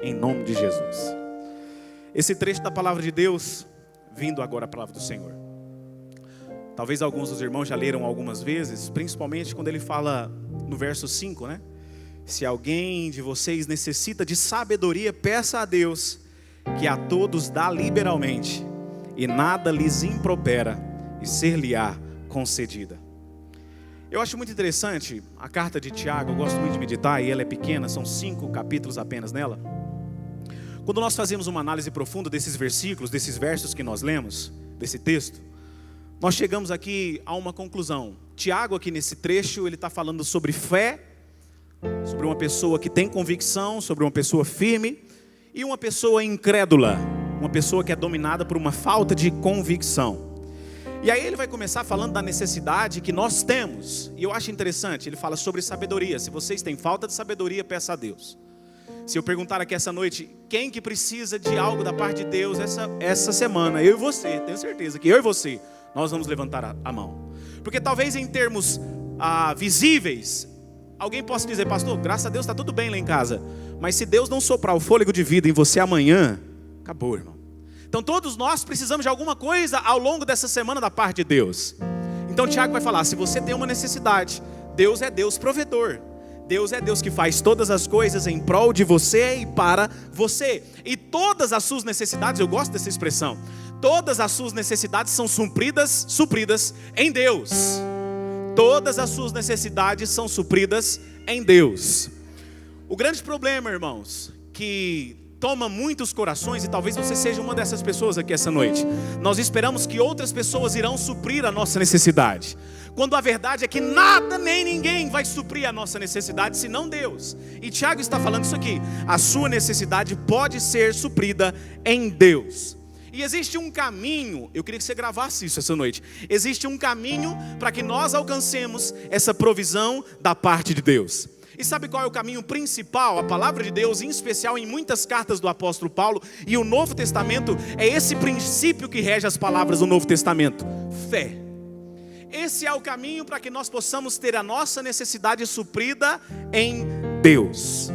em nome de Jesus. Esse trecho da palavra de Deus, vindo agora a palavra do Senhor. Talvez alguns dos irmãos já leram algumas vezes, principalmente quando ele fala no verso 5, né? Se alguém de vocês necessita de sabedoria, peça a Deus, que a todos dá liberalmente, e nada lhes impropera, e ser-lhe-á concedida. Eu acho muito interessante a carta de Tiago, eu gosto muito de meditar, e ela é pequena, são 5 capítulos apenas nela. Quando nós fazemos uma análise profunda desses versículos, desses versos que nós lemos, desse texto, nós chegamos aqui a uma conclusão. Tiago aqui nesse trecho, ele está falando sobre fé, sobre uma pessoa que tem convicção, sobre uma pessoa firme, e uma pessoa incrédula, uma pessoa que é dominada por uma falta de convicção. E aí ele vai começar falando da necessidade que nós temos, e eu acho interessante, ele fala sobre sabedoria. Se vocês têm falta de sabedoria, peça a Deus. Se eu perguntar aqui essa noite, quem que precisa de algo da parte de Deus essa semana? Eu e você, tenho certeza que eu e você, nós vamos levantar a mão. Porque talvez em termos visíveis, alguém possa dizer, pastor, graças a Deus está tudo bem lá em casa. Mas se Deus não soprar o fôlego de vida em você amanhã, acabou, irmão. Então todos nós precisamos de alguma coisa ao longo dessa semana da parte de Deus. Então Tiago vai falar, se você tem uma necessidade, Deus é Deus provedor. Deus é Deus que faz todas as coisas em prol de você e para você. E todas as suas necessidades, eu gosto dessa expressão, todas as suas necessidades são supridas em Deus. Todas as suas necessidades são supridas em Deus. O grande problema, irmãos, que toma muitos corações, e talvez você seja uma dessas pessoas aqui essa noite. Nós esperamos que outras pessoas irão suprir a nossa necessidade, quando a verdade é que nada nem ninguém vai suprir a nossa necessidade, senão Deus. E Tiago está falando isso aqui, a sua necessidade pode ser suprida em Deus. E existe um caminho, eu queria que você gravasse isso essa noite. Existe um caminho para que nós alcancemos essa provisão da parte de Deus. E sabe qual é o caminho principal? A palavra de Deus, em especial em muitas cartas do apóstolo Paulo e o Novo Testamento, é esse princípio que rege as palavras do Novo Testamento: fé. Esse é o caminho para que nós possamos ter a nossa necessidade suprida em Deus.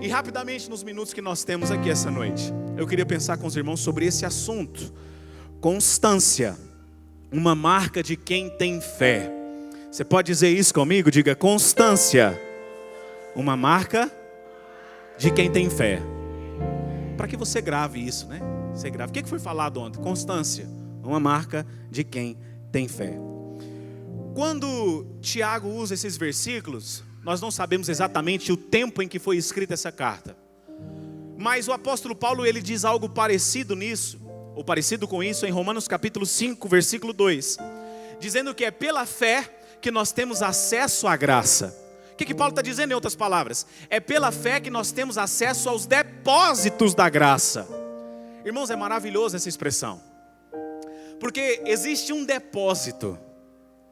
E rapidamente, nos minutos que nós temos aqui essa noite, eu queria pensar com os irmãos sobre esse assunto. Constância, uma marca de quem tem fé. Você pode dizer isso comigo? Diga, constância, uma marca de quem tem fé. Para que você grave isso, né? Você grave. O que foi falado ontem? Constância, uma marca de quem tem fé. Quando Tiago usa esses versículos, nós não sabemos exatamente o tempo em que foi escrita essa carta. Mas o apóstolo Paulo, ele diz algo parecido nisso, ou parecido com isso, em Romanos capítulo 5, versículo 2. Dizendo que é pela fé que nós temos acesso à graça. O que Paulo está dizendo em outras palavras? É pela fé que nós temos acesso aos depósitos da graça. Irmãos, é maravilhoso essa expressão. Porque existe um depósito.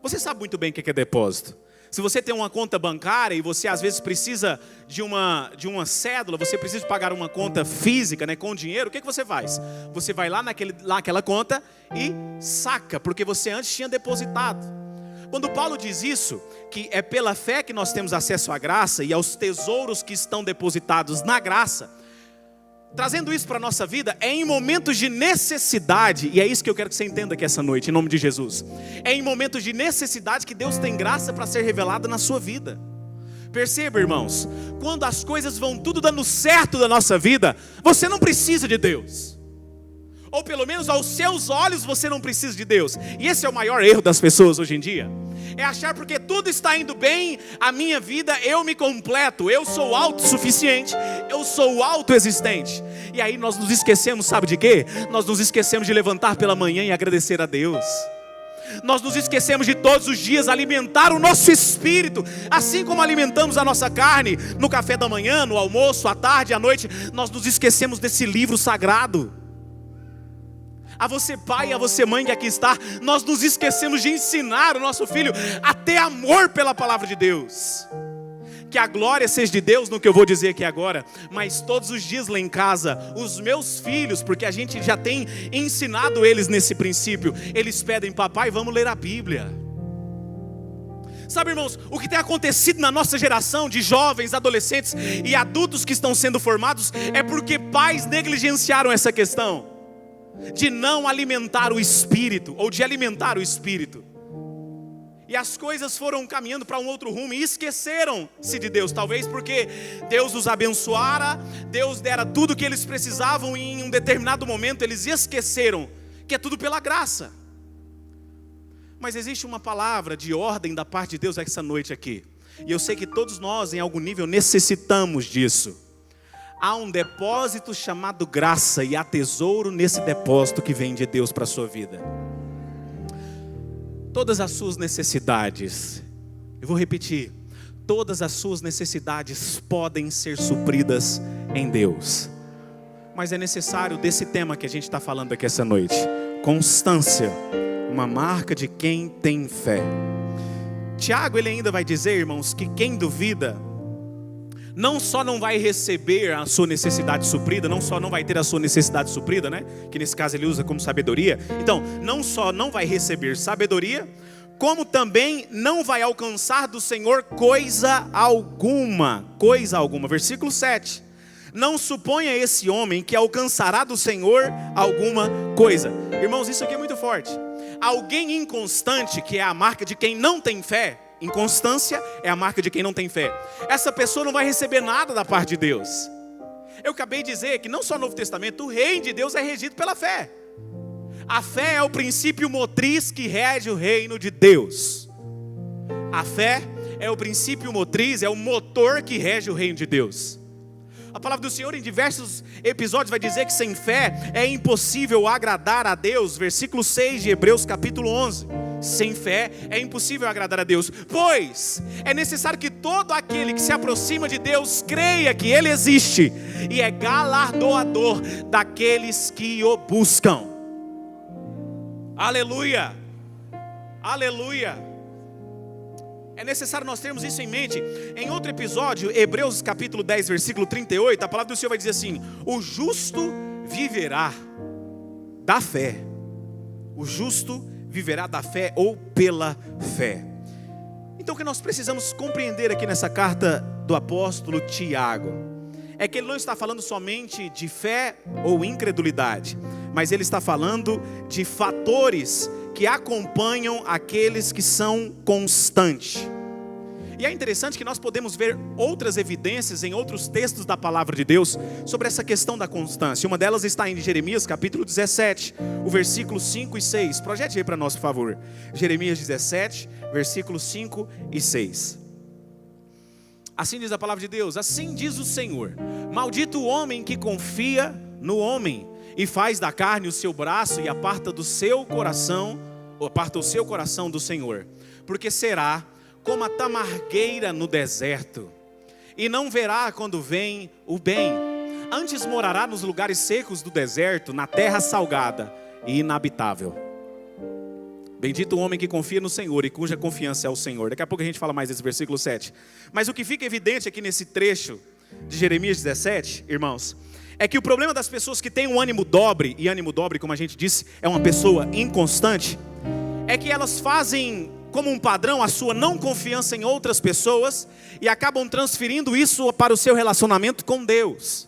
Você sabe muito bem o que é depósito. Se você tem uma conta bancária e você às vezes precisa de uma cédula, você precisa pagar uma conta física, né, com dinheiro, o que você faz? Você vai lá naquela conta e saca, porque você antes tinha depositado. Quando Paulo diz isso, que é pela fé que nós temos acesso à graça e aos tesouros que estão depositados na graça, trazendo isso para a nossa vida, é em momentos de necessidade, e é isso que eu quero que você entenda aqui essa noite, em nome de Jesus. É em momentos de necessidade que Deus tem graça para ser revelada na sua vida. Perceba, irmãos, quando as coisas vão tudo dando certo da nossa vida, você não precisa de Deus. Ou pelo menos aos seus olhos você não precisa de Deus. E esse é o maior erro das pessoas hoje em dia. É achar porque tudo está indo bem, a minha vida, eu me completo, eu sou autossuficiente, eu sou autoexistente. E aí nós nos esquecemos, sabe de quê? Nós nos esquecemos de levantar pela manhã e agradecer a Deus. Nós nos esquecemos de todos os dias alimentar o nosso espírito, assim como alimentamos a nossa carne no café da manhã, no almoço, à tarde, à noite. Nós nos esquecemos desse livro sagrado. A você pai e a você mãe que aqui está, nós nos esquecemos de ensinar o nosso filho a ter amor pela palavra de Deus. Que a glória seja de Deus no que eu vou dizer aqui agora, mas todos os dias lá em casa, os meus filhos, porque a gente já tem ensinado eles nesse princípio, eles pedem, papai, vamos ler a Bíblia. Sabe, irmãos, o que tem acontecido na nossa geração de jovens, adolescentes e adultos que estão sendo formados é porque pais negligenciaram essa questão de não alimentar o espírito, ou de alimentar o espírito. E as coisas foram caminhando para um outro rumo e esqueceram-se de Deus. Talvez porque Deus os abençoara, Deus dera tudo o que eles precisavam e em um determinado momento eles esqueceram que é tudo pela graça. Mas existe uma palavra de ordem da parte de Deus essa noite aqui. E eu sei que todos nós em algum nível necessitamos disso. Há um depósito chamado graça e há tesouro nesse depósito que vem de Deus para a sua vida. Todas as suas necessidades, eu vou repetir, todas as suas necessidades podem ser supridas em Deus. Mas é necessário desse tema que a gente está falando aqui essa noite. Constância, uma marca de quem tem fé. Tiago, ele ainda vai dizer, irmãos, que quem duvida, não só não vai receber a sua necessidade suprida, não só não vai ter a sua necessidade suprida, né? Que nesse caso ele usa como sabedoria. Então, não só não vai receber sabedoria, como também não vai alcançar do Senhor coisa alguma. Coisa alguma. Versículo 7. Não suponha esse homem que alcançará do Senhor alguma coisa. Irmãos, isso aqui é muito forte. Alguém inconstante, que é a marca de quem não tem fé. Inconstância é a marca de quem não tem fé. Essa pessoa não vai receber nada da parte de Deus. Eu acabei de dizer que não só no Novo Testamento, o reino de Deus é regido pela fé. A fé é o princípio motriz que rege o reino de Deus. A fé é o princípio motriz, é o motor que rege o reino de Deus. A palavra do Senhor em diversos episódios vai dizer que sem fé é impossível agradar a Deus. Versículo 6 de Hebreus capítulo 11. Sem fé é impossível agradar a Deus, pois é necessário que todo aquele que se aproxima de Deus creia que Ele existe e é galardoador daqueles que o buscam. Aleluia, aleluia. É necessário nós termos isso em mente. Em outro episódio, Hebreus capítulo 10, versículo 38, a palavra do Senhor vai dizer assim: o justo viverá da fé. O justo viverá da fé ou pela fé. Então o que nós precisamos compreender aqui nessa carta do apóstolo Tiago é que ele não está falando somente de fé ou incredulidade, mas ele está falando de fatores que acompanham aqueles que são constantes. E é interessante que nós podemos ver outras evidências em outros textos da palavra de Deus sobre essa questão da constância. Uma delas está em Jeremias capítulo 17, o versículo 5 e 6. Projete aí para nós, por favor. Jeremias 17, versículos 5 e 6. Assim diz a palavra de Deus: assim diz o Senhor: maldito o homem que confia no homem e faz da carne o seu braço e aparta o seu coração do Senhor, porque será como a tamargueira no deserto, e não verá quando vem o bem. Antes morará nos lugares secos do deserto, na terra salgada e inabitável. Bendito o homem que confia no Senhor e cuja confiança é o Senhor. Daqui a pouco a gente fala mais desse versículo 7. Mas o que fica evidente aqui nesse trecho de Jeremias 17, irmãos, é que o problema das pessoas que têm um ânimo dobre, e ânimo dobre, como a gente disse, é uma pessoa inconstante, é que elas fazem como um padrão a sua não confiança em outras pessoas e acabam transferindo isso para o seu relacionamento com Deus.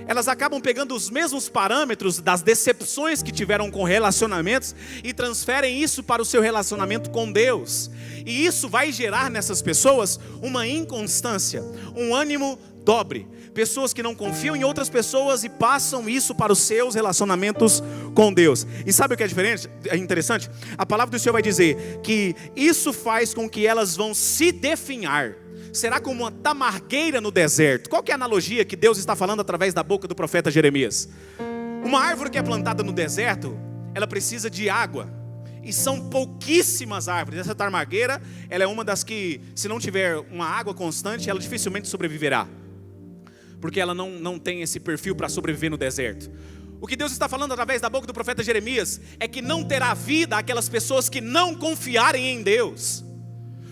Elas acabam pegando os mesmos parâmetros das decepções que tiveram com relacionamentos e transferem isso para o seu relacionamento com Deus. E isso vai gerar nessas pessoas uma inconstância, um ânimo dobre. Pessoas que não confiam em outras pessoas e passam isso para os seus relacionamentos com Deus. E sabe o que é diferente? É interessante? A palavra do Senhor vai dizer que isso faz com que elas vão se definhar. Será como uma tamargueira no deserto. Qual que é a analogia que Deus está falando através da boca do profeta Jeremias? Uma árvore que é plantada no deserto, ela precisa de água. E são pouquíssimas árvores. Essa tamargueira, ela é uma das que, se não tiver uma água constante, ela dificilmente sobreviverá. Porque ela não tem esse perfil para sobreviver no deserto. O que Deus está falando através da boca do profeta Jeremias é que não terá vida aquelas pessoas que não confiarem em Deus.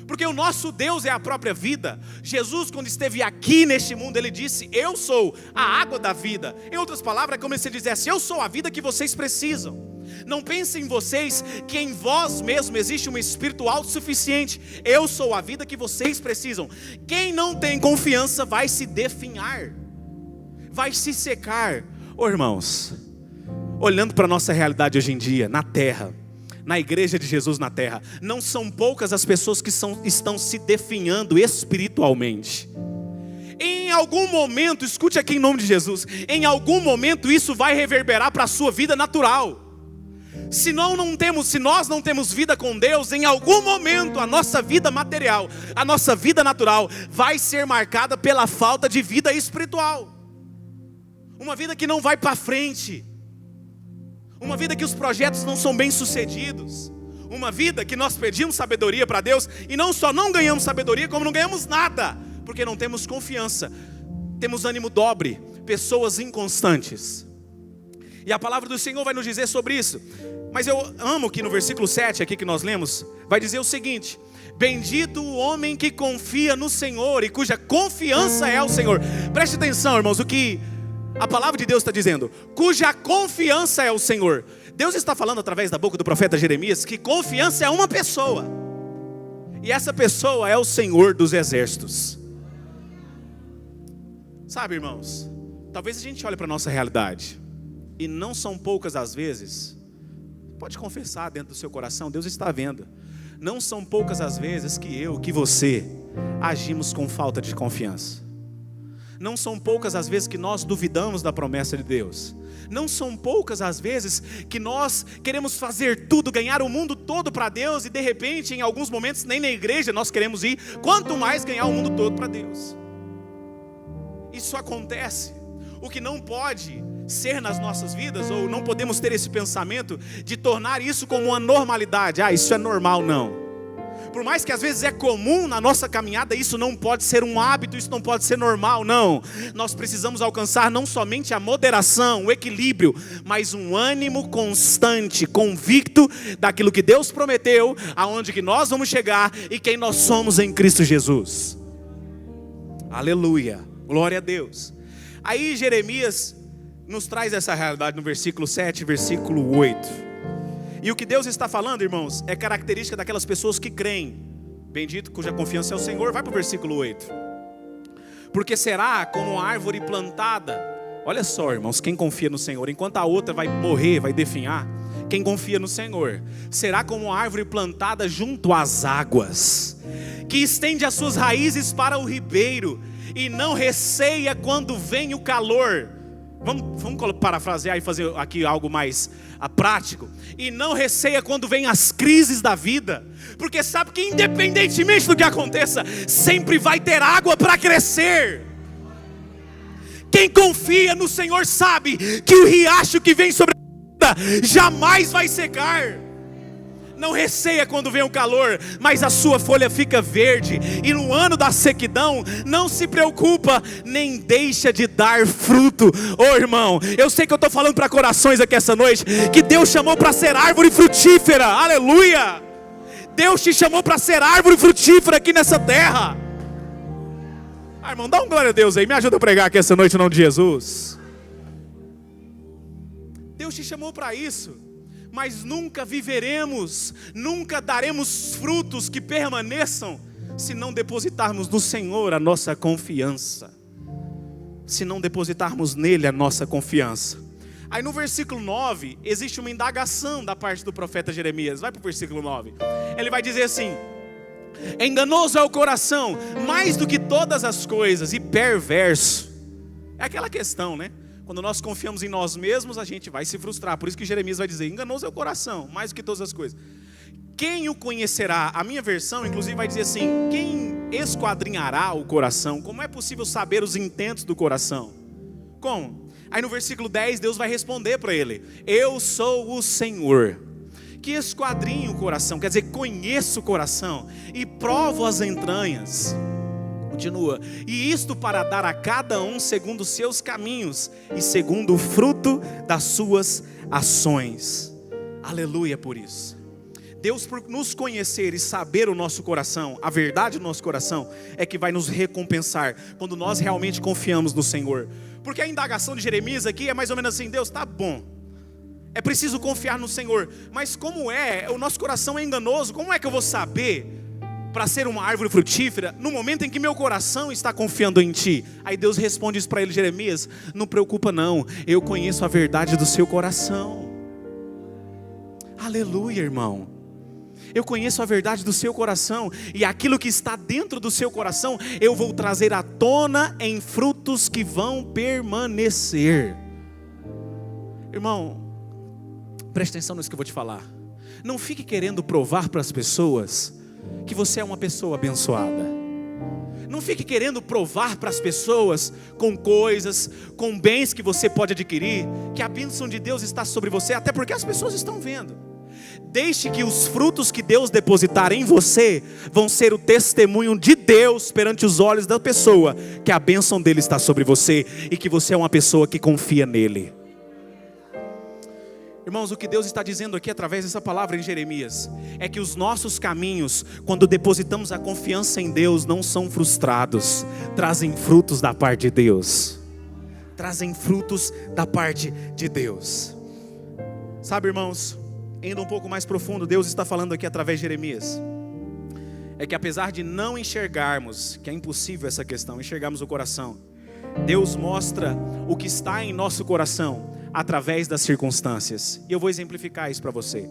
Porque o nosso Deus é a própria vida. Jesus, quando esteve aqui neste mundo, Ele disse: eu sou a água da vida. Em outras palavras, é como se Ele dissesse: eu sou a vida que vocês precisam. Não pensem em vocês que em vós mesmo existe um espírito autossuficiente. Eu sou a vida que vocês precisam. Quem não tem confiança vai se definhar, vai se secar. Irmãos, olhando para a nossa realidade hoje em dia, na terra, na igreja de Jesus na terra, não são poucas as pessoas que estão se definhando espiritualmente. Em algum momento, escute aqui em nome de Jesus, em algum momento isso vai reverberar para a sua vida natural. Se nós não temos vida com Deus, em algum momento a nossa vida material, a nossa vida natural vai ser marcada pela falta de vida espiritual. Uma vida que não vai para frente, uma vida que os projetos não são bem sucedidos, uma vida que nós pedimos sabedoria para Deus e não só não ganhamos sabedoria, como não ganhamos nada, porque não temos confiança, temos ânimo dobre, pessoas inconstantes. E a palavra do Senhor vai nos dizer sobre isso. Mas eu amo que no versículo 7 aqui que nós lemos, vai dizer o seguinte: bendito o homem que confia no Senhor e cuja confiança é o Senhor. Preste atenção, irmãos, o que a palavra de Deus está dizendo: cuja confiança é o Senhor. Deus está falando através da boca do profeta Jeremias que confiança é uma pessoa, e essa pessoa é o Senhor dos exércitos. Sabe, irmãos, talvez a gente olhe para a nossa realidade, e não são poucas as vezes, pode confessar dentro do seu coração, Deus está vendo. Não são poucas as vezes que eu, que você, agimos com falta de confiança. Não são poucas as vezes que nós duvidamos da promessa de Deus. Não são poucas as vezes que nós queremos fazer tudo, ganhar o mundo todo para Deus, e de repente, em alguns momentos, nem na igreja nós queremos ir, quanto mais ganhar o mundo todo para Deus. Isso acontece. O que não pode ser nas nossas vidas, ou não podemos ter esse pensamento de tornar isso como uma normalidade. Isso é normal, não. Por mais que às vezes é comum na nossa caminhada, isso não pode ser um hábito, isso não pode ser normal, não. Nós precisamos alcançar não somente a moderação, o equilíbrio, mas um ânimo constante, convicto daquilo que Deus prometeu, aonde que nós vamos chegar e quem nós somos em Cristo Jesus. Aleluia, glória a Deus. Aí Jeremias nos traz essa realidade no versículo 7, versículo 8. E o que Deus está falando, irmãos, é característica daquelas pessoas que creem. Bendito cuja confiança é o Senhor. Vai para o versículo 8. Porque será como a árvore plantada. Olha só, irmãos, quem confia no Senhor, enquanto a outra vai morrer, vai definhar, quem confia no Senhor será como a árvore plantada junto às águas, que estende as suas raízes para o ribeiro e não receia quando vem o calor. Vamos parafrasear e fazer aqui algo mais prático. E não receia quando vem as crises da vida, porque sabe que independentemente do que aconteça, sempre vai ter água para crescer. Quem confia no Senhor sabe que o riacho que vem sobre a vida jamais vai secar. Não receia quando vem o calor, mas a sua folha fica verde. E no ano da sequidão, não se preocupa, nem deixa de dar fruto. Irmão, eu sei que eu estou falando para corações aqui essa noite, que Deus chamou para ser árvore frutífera. Aleluia! Deus te chamou para ser árvore frutífera aqui nessa terra. Irmão, dá um glória a Deus aí, me ajuda a pregar aqui essa noite em nome de Jesus. Deus te chamou para isso. Mas nunca viveremos, nunca daremos frutos que permaneçam, se não depositarmos no Senhor a nossa confiança, se não depositarmos nele a nossa confiança. Aí no versículo 9, existe uma indagação da parte do profeta Jeremias. Vai para o versículo 9, ele vai dizer assim: enganoso é o coração, mais do que todas as coisas, e perverso. É aquela questão, né? Quando nós confiamos em nós mesmos, a gente vai se frustrar. Por isso que Jeremias vai dizer: enganoso é o coração, mais do que todas as coisas. Quem o conhecerá? A minha versão, inclusive, vai dizer assim: quem esquadrinhará o coração? Como é possível saber os intentos do coração? Como? Aí no versículo 10, Deus vai responder para ele: eu sou o Senhor, que esquadrinho o coração. Quer dizer, conheço o coração e provo as entranhas. Continua: e isto para dar a cada um segundo os seus caminhos e segundo o fruto das suas ações. Aleluia por isso. Deus, por nos conhecer e saber o nosso coração, a verdade do nosso coração, é que vai nos recompensar quando nós realmente confiamos no Senhor. Porque a indagação de Jeremias aqui é mais ou menos assim: Deus, tá bom, É preciso confiar no Senhor. Mas como o nosso coração é enganoso, como é que eu vou saber para ser uma árvore frutífera no momento em que meu coração está confiando em Ti? Aí Deus responde isso para ele: Jeremias, não preocupa não, eu conheço a verdade do seu coração. Aleluia, irmão. Eu conheço a verdade do seu coração, e aquilo que está dentro do seu coração eu vou trazer à tona em frutos que vão permanecer. Irmão, preste atenção nisso que eu vou te falar. Não fique querendo provar para as pessoas que você é uma pessoa abençoada. Não fique querendo provar para as pessoas com coisas, com bens que você pode adquirir, que a bênção de Deus está sobre você, até porque as pessoas estão vendo. Deixe que os frutos que Deus depositar em você vão ser o testemunho de Deus perante os olhos da pessoa, que a bênção dele está sobre você e que você é uma pessoa que confia nele. Irmãos, o que Deus está dizendo aqui através dessa palavra em Jeremias é que os nossos caminhos, quando depositamos a confiança em Deus, não são frustrados, trazem frutos da parte de Deus. Trazem frutos da parte de Deus. Sabe, irmãos, indo um pouco mais profundo, Deus está falando aqui através de Jeremias, é que apesar de não enxergarmos, que é impossível essa questão, enxergarmos o coração, Deus mostra o que está em nosso coração através das circunstâncias. E eu vou exemplificar isso para você.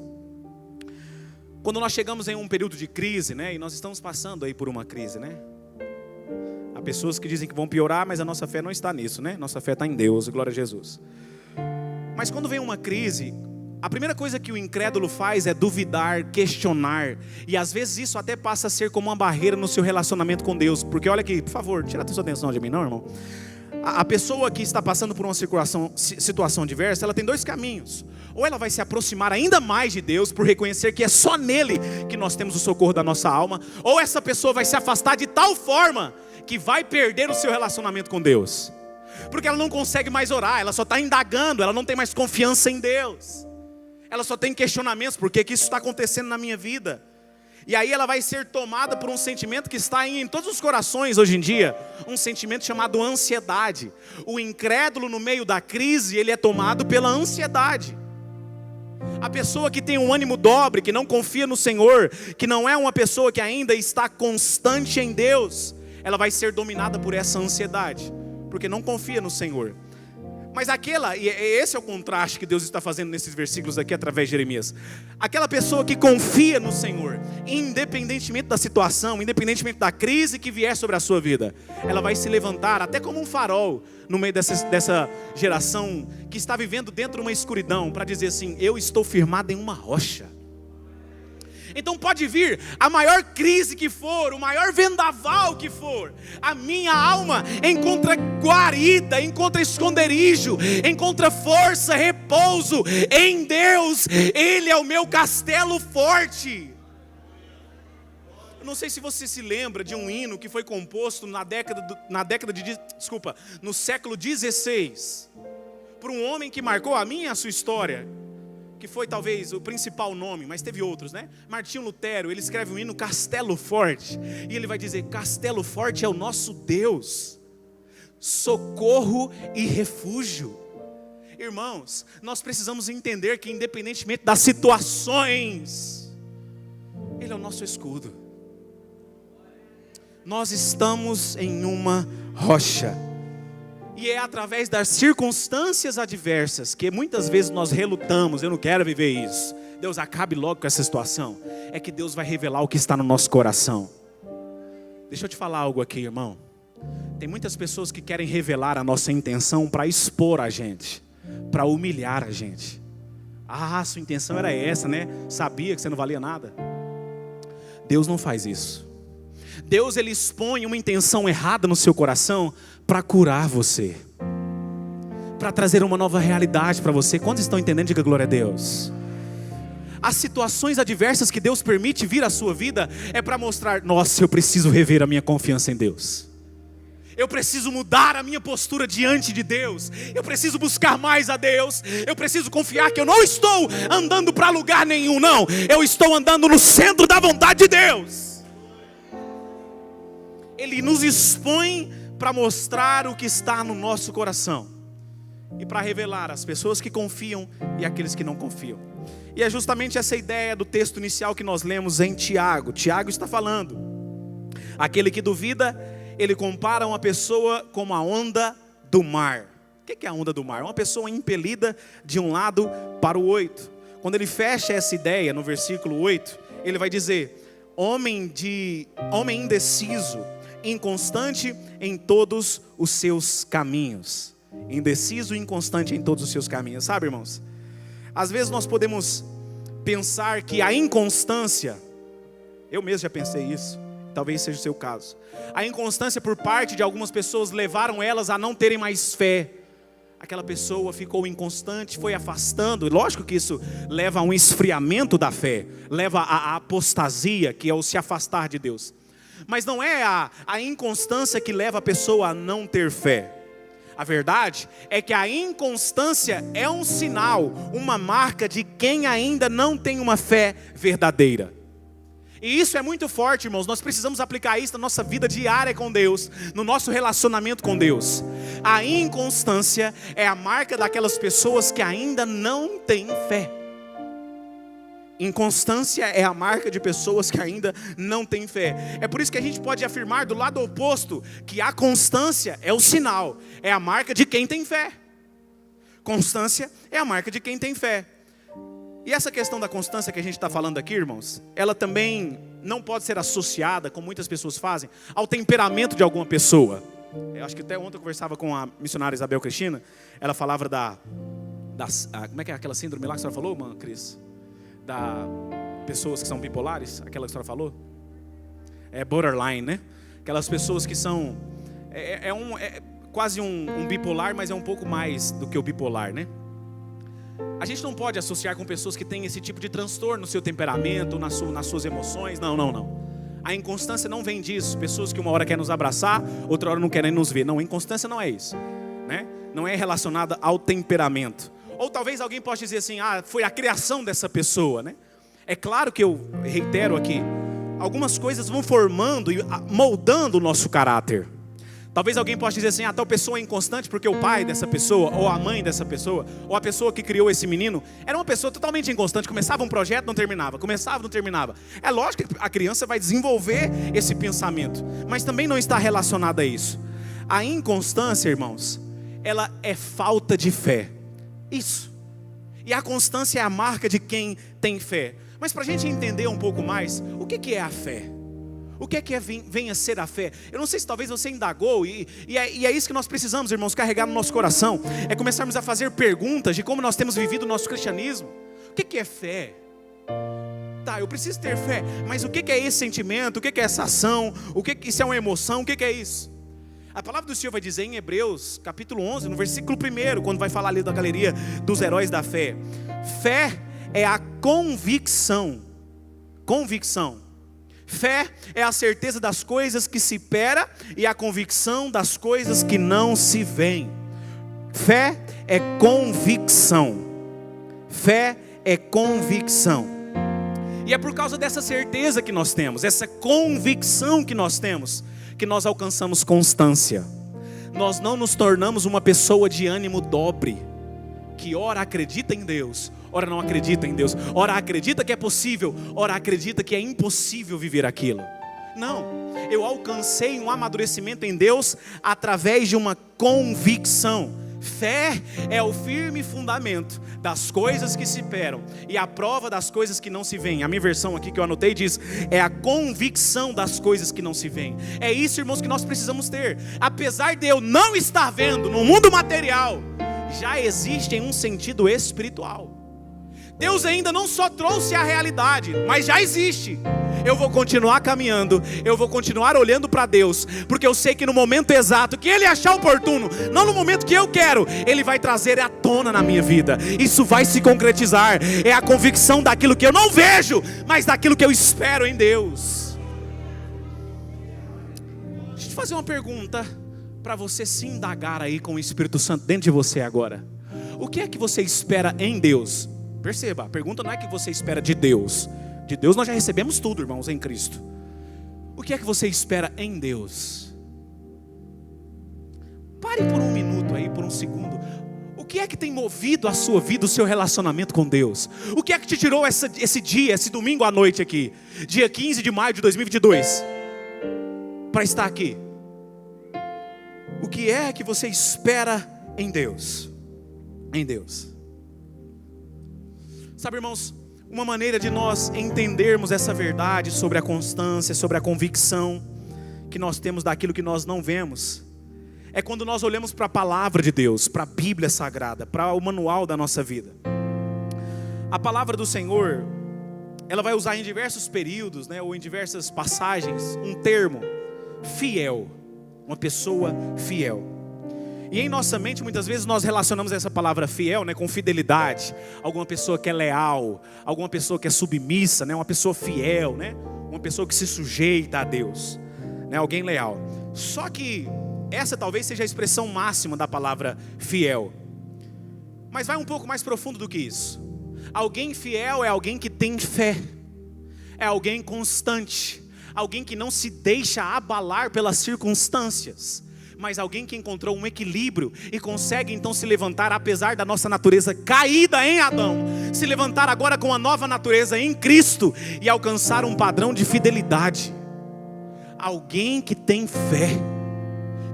Quando nós chegamos em um período de crise, né, e nós estamos passando aí por uma crise, né? Há pessoas que dizem que vão piorar, mas a nossa fé não está nisso, né? Nossa fé está em Deus, glória a Jesus. Mas quando vem uma crise, a primeira coisa que o incrédulo faz é duvidar, questionar. E às vezes isso até passa a ser como uma barreira no seu relacionamento com Deus. Porque olha aqui, por favor, tira a sua atenção de mim, não, irmão? A pessoa que está passando por uma situação diversa, ela tem dois caminhos. Ou ela vai se aproximar ainda mais de Deus, por reconhecer que é só nele que nós temos o socorro da nossa alma. Ou essa pessoa vai se afastar de tal forma que vai perder o seu relacionamento com Deus. Porque ela não consegue mais orar, ela só está indagando, ela não tem mais confiança em Deus. Ela só tem questionamentos: por que isso está acontecendo na minha vida? E aí ela vai ser tomada por um sentimento que está em todos os corações hoje em dia, um sentimento chamado ansiedade. O incrédulo no meio da crise, ele é tomado pela ansiedade. A pessoa que tem um ânimo dobre, que não confia no Senhor, que não é uma pessoa que ainda está constante em Deus, ela vai ser dominada por essa ansiedade, porque não confia no Senhor. Mas e esse é o contraste que Deus está fazendo nesses versículos aqui através de Jeremias. Aquela pessoa que confia no Senhor, independentemente da situação, independentemente da crise que vier sobre a sua vida, ela vai se levantar até como um farol no meio dessa geração que está vivendo dentro de uma escuridão, para dizer assim: eu estou firmado em uma rocha. Então pode vir a maior crise que for, o maior vendaval que for, a minha alma encontra guarida, encontra esconderijo, encontra força, repouso em Deus. Ele é o meu castelo forte. Eu não sei se você se lembra de um hino que foi composto no século XVI, por um homem que marcou a minha e a sua história, que foi talvez o principal nome, mas teve outros, né? Martinho Lutero, ele escreve um hino, Castelo Forte, e ele vai dizer: Castelo Forte é o nosso Deus, socorro e refúgio. Irmãos, nós precisamos entender que independentemente das situações, Ele é o nosso escudo. Nós estamos em uma rocha. E é através das circunstâncias adversas que muitas vezes nós relutamos: eu não quero viver isso, Deus acabe logo com essa situação. É que Deus vai revelar o que está no nosso coração. Deixa eu te falar algo aqui, irmão. Tem muitas pessoas que querem revelar a nossa intenção para expor a gente, para humilhar a gente. Ah, sua intenção era essa, né? Sabia que você não valia nada. Deus não faz isso. Deus, ele expõe uma intenção errada no seu coração para curar você, para trazer uma nova realidade para você. Quantos estão entendendo? Diga glória a Deus. As situações adversas que Deus permite vir à sua vida é para mostrar: nossa, eu preciso rever a minha confiança em Deus. Eu preciso mudar a minha postura diante de Deus. Eu preciso buscar mais a Deus. Eu preciso confiar que eu não estou andando para lugar nenhum, não. Eu estou andando no centro da vontade de Deus. Ele nos expõe para mostrar o que está no nosso coração. e para revelar as pessoas que confiam e aqueles que não confiam. E é justamente essa ideia do texto inicial que nós lemos em Tiago. Tiago está falando: aquele que duvida, ele compara uma pessoa como a onda do mar. O que é a onda do mar? Uma pessoa impelida de um lado para o outro. Quando ele fecha essa ideia no versículo 8, ele vai dizer: homem indeciso, inconstante em todos os seus caminhos. Indeciso e inconstante em todos os seus caminhos. Sabe, irmãos, às vezes nós podemos pensar que a inconstância, eu mesmo já pensei isso, talvez seja o seu caso, a inconstância por parte de algumas pessoas levaram elas a não terem mais fé. Aquela pessoa ficou inconstante, foi afastando. Lógico que isso leva a um esfriamento da fé, leva à apostasia, que é o se afastar de Deus. Mas não é a inconstância que leva a pessoa a não ter fé. A verdade é que a inconstância é um sinal, uma marca de quem ainda não tem uma fé verdadeira. E isso é muito forte, irmãos. Nós precisamos aplicar isso na nossa vida diária com Deus, no nosso relacionamento com Deus. A inconstância é a marca daquelas pessoas que ainda não têm fé. Inconstância é a marca de pessoas que ainda não têm fé. É por isso que a gente pode afirmar do lado oposto que a constância é o sinal, é a marca de quem tem fé. Constância é a marca de quem tem fé. E essa questão da constância que a gente está falando aqui, irmãos, ela também não pode ser associada, como muitas pessoas fazem, ao temperamento de alguma pessoa. Eu acho que até ontem eu conversava com a missionária Isabel Cristina. Ela falava como é que é aquela síndrome lá que a senhora falou, mano, Cris? Da pessoas que são bipolares, aquela que a senhora falou? É borderline, né? Aquelas pessoas que são quase um bipolar, mas é um pouco mais do que o bipolar, né? A gente não pode associar com pessoas que têm esse tipo de transtorno no seu temperamento, nas suas emoções. Não. A inconstância não vem disso. Pessoas que uma hora querem nos abraçar, outra hora não querem nos ver. Não, a inconstância não é isso, né? Não é relacionada ao temperamento. Ou talvez alguém possa dizer assim: foi a criação dessa pessoa, né? É claro que eu reitero aqui, algumas coisas vão formando e moldando o nosso caráter. Talvez alguém possa dizer assim: tal pessoa é inconstante porque o pai dessa pessoa, ou a mãe dessa pessoa, ou a pessoa que criou esse menino, era uma pessoa totalmente inconstante. Começava um projeto, não terminava. Começava, não terminava. É lógico que a criança vai desenvolver esse pensamento, mas também não está relacionada a isso. A inconstância, irmãos, ela é falta de fé. Isso. E a constância é a marca de quem tem fé. Mas para a gente entender um pouco mais, o que é a fé? O que vem a ser a fé? Eu não sei se talvez você indagou, e é isso que nós precisamos, irmãos, carregar no nosso coração. É começarmos a fazer perguntas de como nós temos vivido o nosso cristianismo. O que é fé? Tá, eu preciso ter fé, mas o que é esse sentimento? O que é essa ação? Isso é uma emoção? O que é isso? A palavra do Senhor vai dizer em Hebreus, capítulo 11, no versículo 1, quando vai falar ali da galeria dos heróis da fé. Fé é a convicção. Convicção. Fé é a certeza das coisas que se espera e a convicção das coisas que não se veem. Fé é convicção. Fé é convicção. E é por causa dessa certeza que nós temos, essa convicção que nós temos, que nós alcançamos constância. Nós não nos tornamos uma pessoa de ânimo dobre, que ora acredita em Deus, ora não acredita em Deus, ora acredita que é possível, ora acredita que é impossível viver aquilo. Não, eu alcancei um amadurecimento em Deus através de uma convicção. Fé é o firme fundamento das coisas que se esperam e a prova das coisas que não se veem. A minha versão aqui que eu anotei diz: é a convicção das coisas que não se veem. É isso, irmãos, que nós precisamos ter. Apesar de eu não estar vendo no mundo material, já existe em um sentido espiritual. Deus ainda não só trouxe a realidade, mas já existe. Eu vou continuar caminhando, eu vou continuar olhando para Deus, porque eu sei que no momento exato que Ele achar oportuno, não no momento que eu quero, Ele vai trazer à tona na minha vida. Isso vai se concretizar. É a convicção daquilo que eu não vejo, mas daquilo que eu espero em Deus. Deixa eu te fazer uma pergunta para você se indagar aí com o Espírito Santo dentro de você agora. O que é que você espera em Deus? Perceba, a pergunta não é que você espera de Deus. De Deus nós já recebemos tudo, irmãos, em Cristo. O que é que você espera em Deus? Pare por um minuto aí, por um segundo. O O que é que tem movido a sua vida, o seu relacionamento com Deus? O que é que te tirou esse dia, esse domingo à noite aqui, dia 15 de maio de 2022, para estar aqui? O que é que você espera em Deus? Em Deus. Sabe, irmãos, uma maneira de nós entendermos essa verdade sobre a constância, sobre a convicção que nós temos daquilo que nós não vemos, é quando nós olhamos para a palavra de Deus, para a Bíblia Sagrada, para o manual da nossa vida. A palavra do Senhor, ela vai usar em diversos períodos, né, ou em diversas passagens, um termo, fiel, uma pessoa fiel. E em nossa mente, muitas vezes, nós relacionamos essa palavra fiel, né, com fidelidade. Alguma pessoa que é leal, alguma pessoa que é submissa, né, uma pessoa fiel, né, uma pessoa que se sujeita a Deus, né, alguém leal. Só que essa talvez seja a expressão máxima da palavra fiel. Mas vai um pouco mais profundo do que isso. Alguém fiel é alguém que tem fé, é alguém constante, alguém que não se deixa abalar pelas circunstâncias, mas alguém que encontrou um equilíbrio e consegue então se levantar apesar da nossa natureza caída em Adão, se levantar agora com a nova natureza em Cristo e alcançar um padrão de fidelidade. Alguém que tem fé,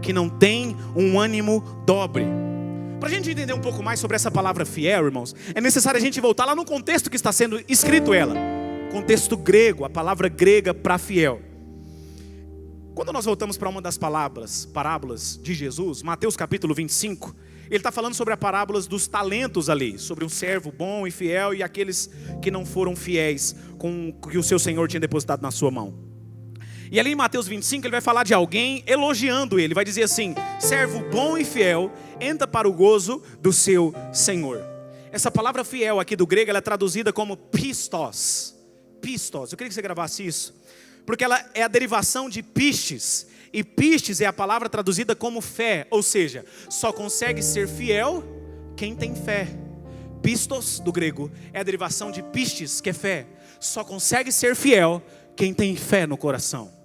que não tem um ânimo dobre. Para a gente entender um pouco mais sobre essa palavra fiel, irmãos, é necessário a gente voltar lá no contexto que está sendo escrito ela. Contexto grego, a palavra grega para fiel. Quando nós voltamos para uma das parábolas de Jesus, Mateus capítulo 25, ele está falando sobre a parábola dos talentos ali, sobre um servo bom e fiel e aqueles que não foram fiéis com o que o seu Senhor tinha depositado na sua mão. E ali em Mateus 25 ele vai falar de alguém elogiando ele, vai dizer assim: servo bom e fiel, entra para o gozo do seu Senhor. Essa palavra fiel aqui do grego, ela é traduzida como pistos. Pistos, eu queria que você gravasse isso, porque ela é a derivação de pistes, e pistes é a palavra traduzida como fé, ou seja, só consegue ser fiel quem tem fé. Pistos do grego é a derivação de pistes, que é fé, só consegue ser fiel quem tem fé no coração.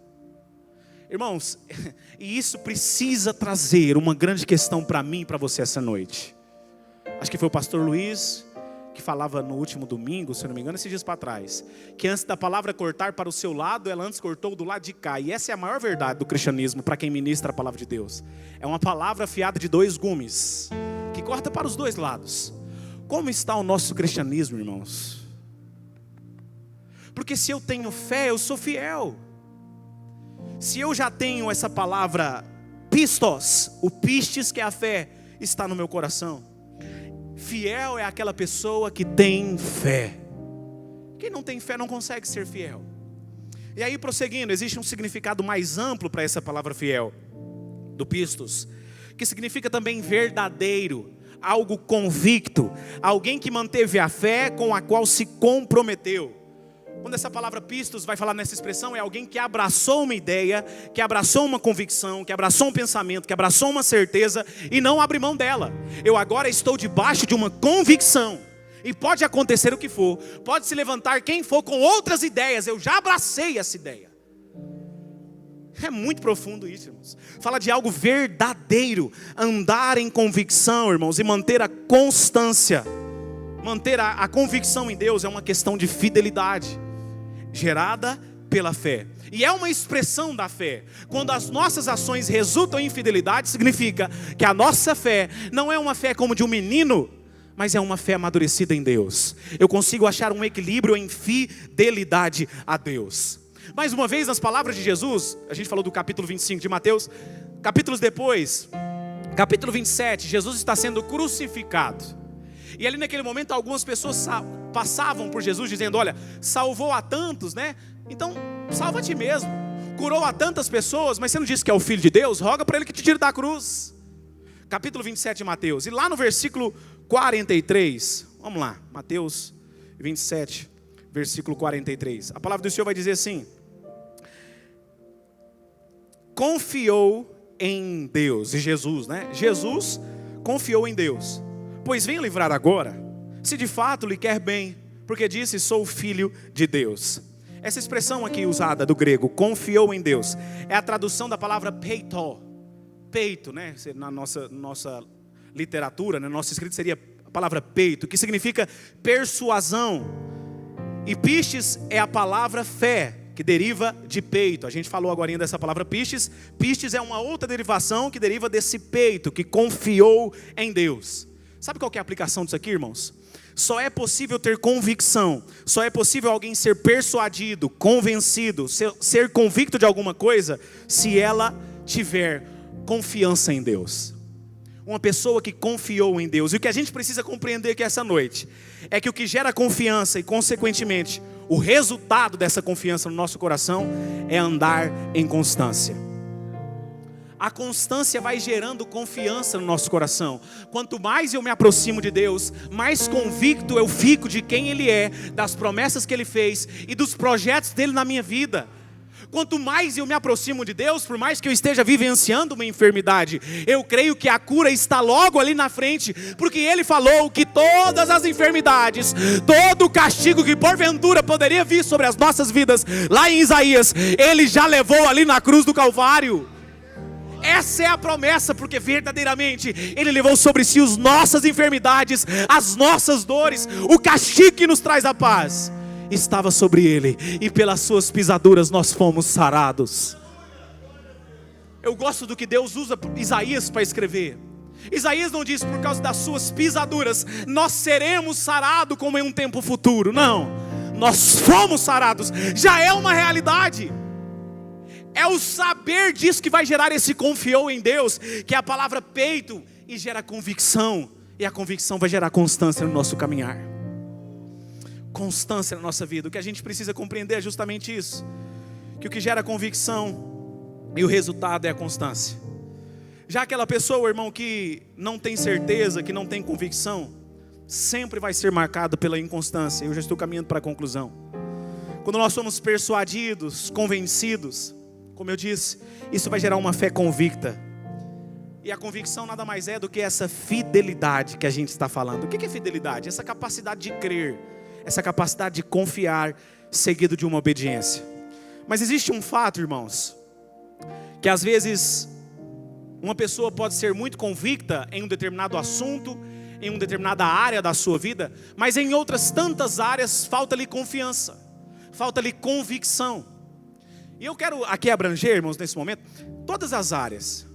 Irmãos, e isso precisa trazer uma grande questão para mim e para você essa noite. Acho que foi o pastor Luiz que falava no último domingo, se eu não me engano, esses dias para trás, que antes da palavra cortar para o seu lado, ela antes cortou do lado de cá. E essa é a maior verdade do cristianismo para quem ministra a palavra de Deus. É uma palavra afiada de dois gumes, que corta para os dois lados. Como está o nosso cristianismo, irmãos? Porque se eu tenho fé, eu sou fiel. Se eu já tenho essa palavra pistos, o pistes que é a fé, está no meu coração. Fiel é aquela pessoa que tem fé. Quem não tem fé não consegue ser fiel. E aí, prosseguindo, existe um significado mais amplo para essa palavra fiel, do pistos, que significa também verdadeiro, algo convicto, alguém que manteve a fé com a qual se comprometeu. Quando essa palavra pistos vai falar nessa expressão, é alguém que abraçou uma ideia, que abraçou uma convicção, que abraçou um pensamento, que abraçou uma certeza e não abre mão dela. Eu agora estou debaixo de uma convicção, e pode acontecer o que for, pode se levantar quem for com outras ideias, eu já abracei essa ideia. É muito profundo isso, irmãos. Fala de algo verdadeiro, andar em convicção, irmãos, e manter a constância. Manter a convicção em Deus é uma questão de fidelidade, gerada pela fé. E é uma expressão da fé. Quando as nossas ações resultam em fidelidade, significa que a nossa fé não é uma fé como de um menino, mas é uma fé amadurecida em Deus. Eu consigo achar um equilíbrio em fidelidade a Deus. Mais uma vez, nas palavras de Jesus, a gente falou do capítulo 25 de Mateus, capítulos depois, capítulo 27, Jesus está sendo crucificado. E ali naquele momento algumas pessoas passavam por Jesus dizendo: olha, salvou a tantos, né? Então salva a ti mesmo. Curou a tantas pessoas, mas você não disse que é o Filho de Deus? Roga para ele que te tire da cruz. Capítulo 27 de Mateus. E lá no versículo 43, vamos lá, Mateus 27, versículo 43. A palavra do Senhor vai dizer assim: confiou em Deus. E Jesus, né? Jesus confiou em Deus. Pois venha livrar agora, se de fato lhe quer bem, porque disse: sou filho de Deus. Essa expressão aqui usada do grego, confiou em Deus, é a tradução da palavra peito, né? Na nossa literatura, no nosso escrito seria a palavra peito, que significa persuasão. E pistes é a palavra fé, que deriva de peito. A gente falou agora dessa palavra pistes. Pistes é uma outra derivação que deriva desse peito, que confiou em Deus. Sabe qual que é a aplicação disso aqui, irmãos? Só é possível ter convicção, só é possível alguém ser persuadido, convencido, ser convicto de alguma coisa, se ela tiver confiança em Deus. Uma pessoa que confiou em Deus. E o que a gente precisa compreender aqui essa noite é que o que gera confiança e, consequentemente, o resultado dessa confiança no nosso coração é andar em constância. A constância vai gerando confiança no nosso coração. Quanto mais eu me aproximo de Deus, mais convicto eu fico de quem Ele é, das promessas que Ele fez e dos projetos dEle na minha vida. Quanto mais eu me aproximo de Deus, por mais que eu esteja vivenciando uma enfermidade, eu creio que a cura está logo ali na frente, porque Ele falou que todas as enfermidades, todo o castigo que porventura poderia vir sobre as nossas vidas, lá em Isaías, Ele já levou ali na cruz do Calvário. Essa é a promessa, porque verdadeiramente Ele levou sobre si as nossas enfermidades, as nossas dores, o castigo que nos traz a paz estava sobre Ele, e pelas suas pisaduras nós fomos sarados. Eu gosto do que Deus usa Isaías para escrever. Isaías não diz por causa das suas pisaduras nós seremos sarados como em um tempo futuro. Não, nós fomos sarados, já é uma realidade. É o saber disso que vai gerar esse confiou em Deus, que é a palavra peito, e gera convicção, e a convicção vai gerar constância no nosso caminhar. Constância na nossa vida. O que a gente precisa compreender é justamente isso, que o que gera convicção e o resultado é a constância. Já aquela pessoa, irmão, que não tem certeza, que não tem convicção, sempre vai ser marcado pela inconstância. Eu já estou caminhando para a conclusão. Quando nós somos persuadidos, convencidos, como eu disse, isso vai gerar uma fé convicta. E a convicção nada mais é do que essa fidelidade que a gente está falando. O que é fidelidade? Essa capacidade de crer, essa capacidade de confiar, seguido de uma obediência. Mas existe um fato, irmãos, que às vezes uma pessoa pode ser muito convicta em um determinado assunto, em uma determinada área da sua vida, mas em outras tantas áreas falta-lhe confiança, falta-lhe convicção. E eu quero aqui abranger, irmãos, nesse momento, todas as áreas.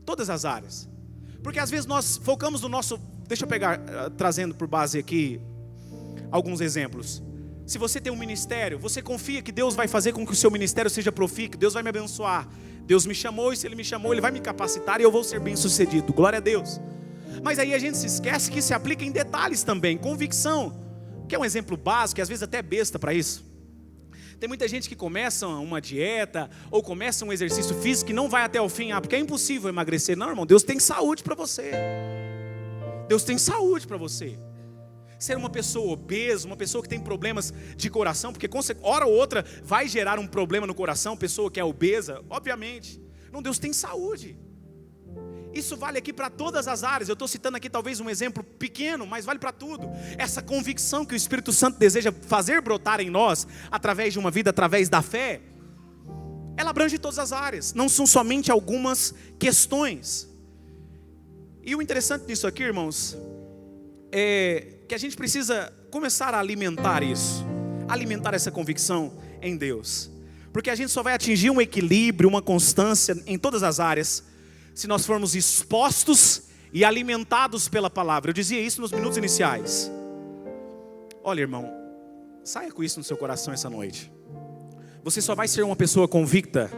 Todas as áreas. Porque às vezes nós focamos no nosso... Deixa eu pegar, trazendo por base aqui alguns exemplos. Se você tem um ministério, você confia que Deus vai fazer com que o seu ministério seja profícuo, Deus vai me abençoar. Deus me chamou, e se Ele me chamou, Ele vai me capacitar e eu vou ser bem sucedido. Glória a Deus. Mas aí a gente se esquece que isso se aplica em detalhes também. Convicção, que é um exemplo básico, e às vezes até besta para isso. Tem muita gente que começa uma dieta ou começa um exercício físico e não vai até o fim, porque é impossível emagrecer. Não, irmão, Deus tem saúde para você. Deus tem saúde para você. Ser uma pessoa obesa, uma pessoa que tem problemas de coração, porque hora ou outra vai gerar um problema no coração, pessoa que é obesa, obviamente. Não, Deus tem saúde. Isso vale aqui para todas as áreas. Eu estou citando aqui talvez um exemplo pequeno, mas vale para tudo. Essa convicção que o Espírito Santo deseja fazer brotar em nós, através de uma vida, através da fé, ela abrange todas as áreas, não são somente algumas questões. E o interessante disso aqui, irmãos, é que a gente precisa começar a alimentar isso, alimentar essa convicção em Deus, porque a gente só vai atingir um equilíbrio, uma constância em todas as áreas, se nós formos expostos e alimentados pela palavra. Eu dizia isso nos minutos iniciais. Olha, irmão, saia com isso no seu coração essa noite. Você só vai ser uma pessoa convicta,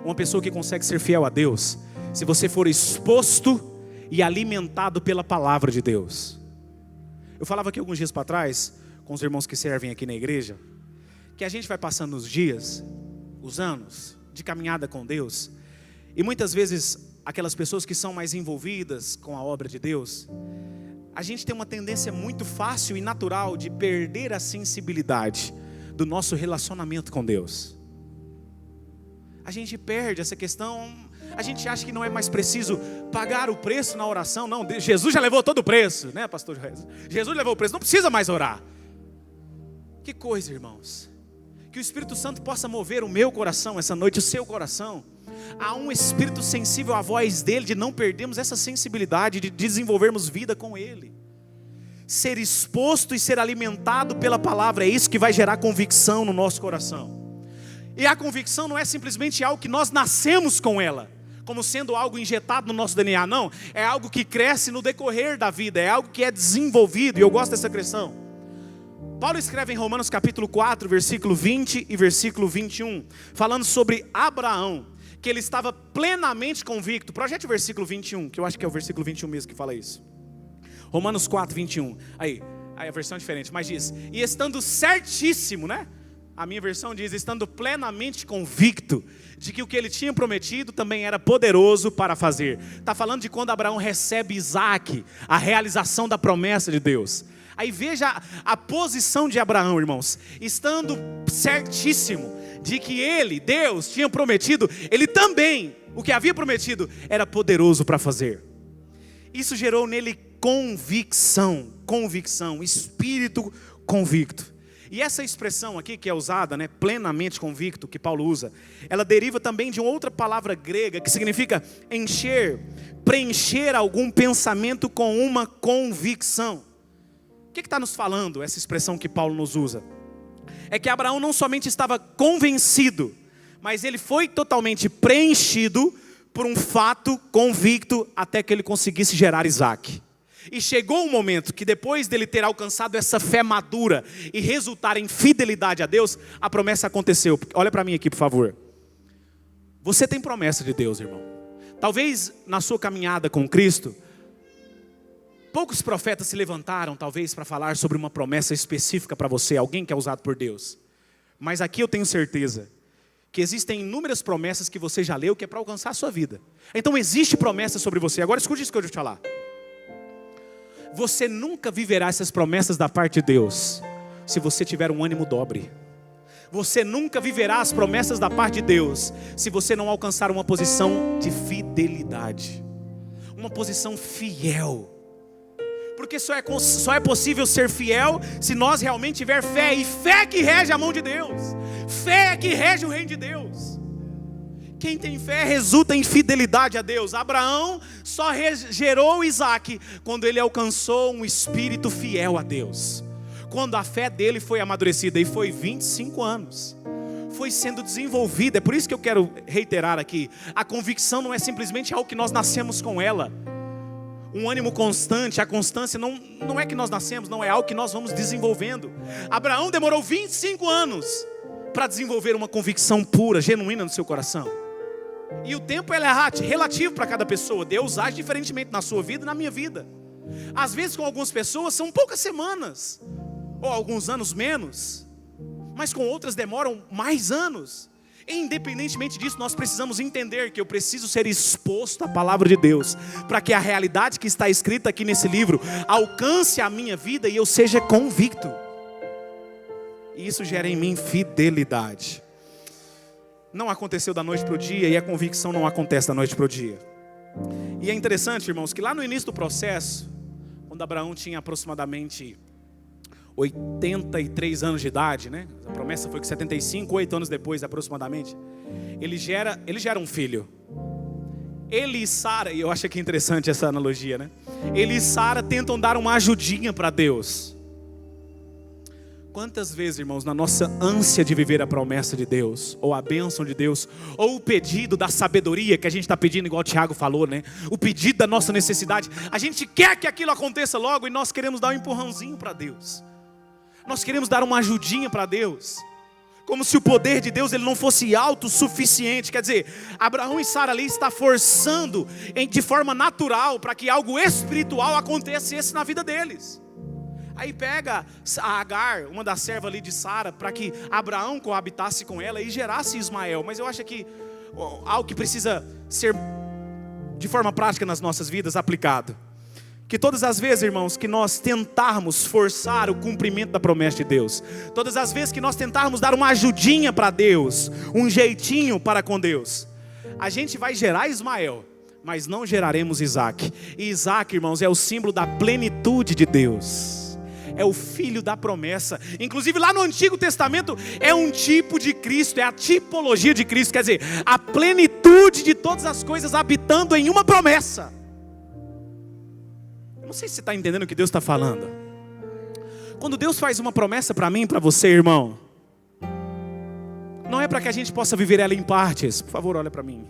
uma pessoa que consegue ser fiel a Deus, se você for exposto e alimentado pela palavra de Deus. Eu falava aqui alguns dias para trás, com os irmãos que servem aqui na igreja, que a gente vai passando os dias, os anos de caminhada com Deus, e muitas vezes aquelas pessoas que são mais envolvidas com a obra de Deus, a gente tem uma tendência muito fácil e natural de perder a sensibilidade do nosso relacionamento com Deus. A gente perde essa questão, a gente acha que não é mais preciso pagar o preço na oração. Não, Jesus já levou todo o preço, né, pastor? Jesus levou o preço, não precisa mais orar. Que coisa, irmãos. Que o Espírito Santo possa mover o meu coração essa noite, o seu coração, há um espírito sensível à voz dele, de não perdermos essa sensibilidade, de desenvolvermos vida com ele. Ser exposto e ser alimentado pela palavra, é isso que vai gerar convicção no nosso coração. E a convicção não é simplesmente algo que nós nascemos com ela, como sendo algo injetado no nosso DNA, não. É algo que cresce no decorrer da vida, é algo que é desenvolvido, e eu gosto dessa expressão. Paulo escreve em Romanos capítulo 4, versículo 20 e versículo 21, falando sobre Abraão, que ele estava plenamente convicto. Projete o versículo 21, que eu acho que é o versículo 21 mesmo que fala isso. Romanos 4, 21. Aí a versão é diferente, mas diz: e estando certíssimo, né? A minha versão diz: estando plenamente convicto de que o que ele tinha prometido também era poderoso para fazer. Está falando de quando Abraão recebe Isaac, a realização da promessa de Deus. Aí veja a posição de Abraão, irmãos. Estando certíssimo de que ele, Deus, tinha prometido, ele também, o que havia prometido, era poderoso para fazer. Isso gerou nele convicção, espírito convicto. E essa expressão aqui que é usada, né, plenamente convicto, que Paulo usa, ela deriva também de uma outra palavra grega que significa encher, preencher algum pensamento com uma convicção. O que está nos falando essa expressão que Paulo nos usa? É que Abraão não somente estava convencido, mas ele foi totalmente preenchido por um fato convicto até que ele conseguisse gerar Isaac. E chegou um momento que depois dele ter alcançado essa fé madura e resultar em fidelidade a Deus, a promessa aconteceu. Olha para mim aqui, por favor. Você tem promessa de Deus, irmão. Talvez na sua caminhada com Cristo, poucos profetas se levantaram, talvez, para falar sobre uma promessa específica para você, alguém que é usado por Deus. Mas aqui eu tenho certeza que existem inúmeras promessas que você já leu, que é para alcançar a sua vida. Então existe promessa sobre você. Agora escute isso que eu vou te falar. Você nunca viverá essas promessas da parte de Deus se você tiver um ânimo dobre. Você nunca viverá as promessas da parte de Deus se você não alcançar uma posição de fidelidade, uma posição fiel. Porque só é possível ser fiel se nós realmente tiver fé. E fé que rege a mão de Deus, fé que rege o reino de Deus. Quem tem fé resulta em fidelidade a Deus. Abraão só gerou Isaac quando ele alcançou um espírito fiel a Deus, quando a fé dele foi amadurecida. E foi 25 anos, foi sendo desenvolvida. É por isso que eu quero reiterar aqui: a convicção não é simplesmente algo que nós nascemos com ela. Um ânimo constante, a constância não é que nós nascemos, não, é algo que nós vamos desenvolvendo. Abraão demorou 25 anos para desenvolver uma convicção pura, genuína no seu coração. E o tempo é relativo para cada pessoa. Deus age diferentemente na sua vida e na minha vida. Às vezes com algumas pessoas são poucas semanas, ou alguns anos menos, mas com outras demoram mais anos. Independentemente disso, nós precisamos entender que eu preciso ser exposto à palavra de Deus, para que a realidade que está escrita aqui nesse livro alcance a minha vida e eu seja convicto. E isso gera em mim fidelidade. Não aconteceu da noite para o dia, e a convicção não acontece da noite para o dia. E é interessante, irmãos, que lá no início do processo, quando Abraão tinha aproximadamente 83 anos de idade, né? A promessa foi que 75, 8 anos depois aproximadamente, ele gera um filho. Ele e Sara, e eu acho que é interessante essa analogia, né? Ele e Sara tentam dar uma ajudinha para Deus. Quantas vezes, irmãos, na nossa ânsia de viver a promessa de Deus, ou a bênção de Deus, ou o pedido da sabedoria que a gente está pedindo, igual o Tiago falou, né? O pedido da nossa necessidade, a gente quer que aquilo aconteça logo e nós queremos dar um empurrãozinho para Deus. Nós queremos dar uma ajudinha para Deus, como se o poder de Deus ele não fosse autossuficiente. Quer dizer, Abraão e Sara ali estão forçando de forma natural para que algo espiritual acontecesse na vida deles. Aí pega a Agar, uma das servas ali de Sara, para que Abraão coabitasse com ela e gerasse Ismael. Mas eu acho que algo que precisa ser de forma prática nas nossas vidas aplicado. Que todas as vezes, irmãos, que nós tentarmos forçar o cumprimento da promessa de Deus, todas as vezes que nós tentarmos dar uma ajudinha para Deus, um jeitinho para com Deus, a gente vai gerar Ismael, mas não geraremos Isaac. E Isaac, irmãos, é o símbolo da plenitude de Deus. é o Filho da promessa. Inclusive lá no Antigo Testamento é um tipo de Cristo, é a tipologia de Cristo, quer dizer, a plenitude de todas as coisas habitando em uma promessa. Eu não sei se você está entendendo o que Deus está falando. Quando Deus faz uma promessa para mim e para você, irmão, não é para que a gente possa viver ela em partes. Por favor, olha para mim.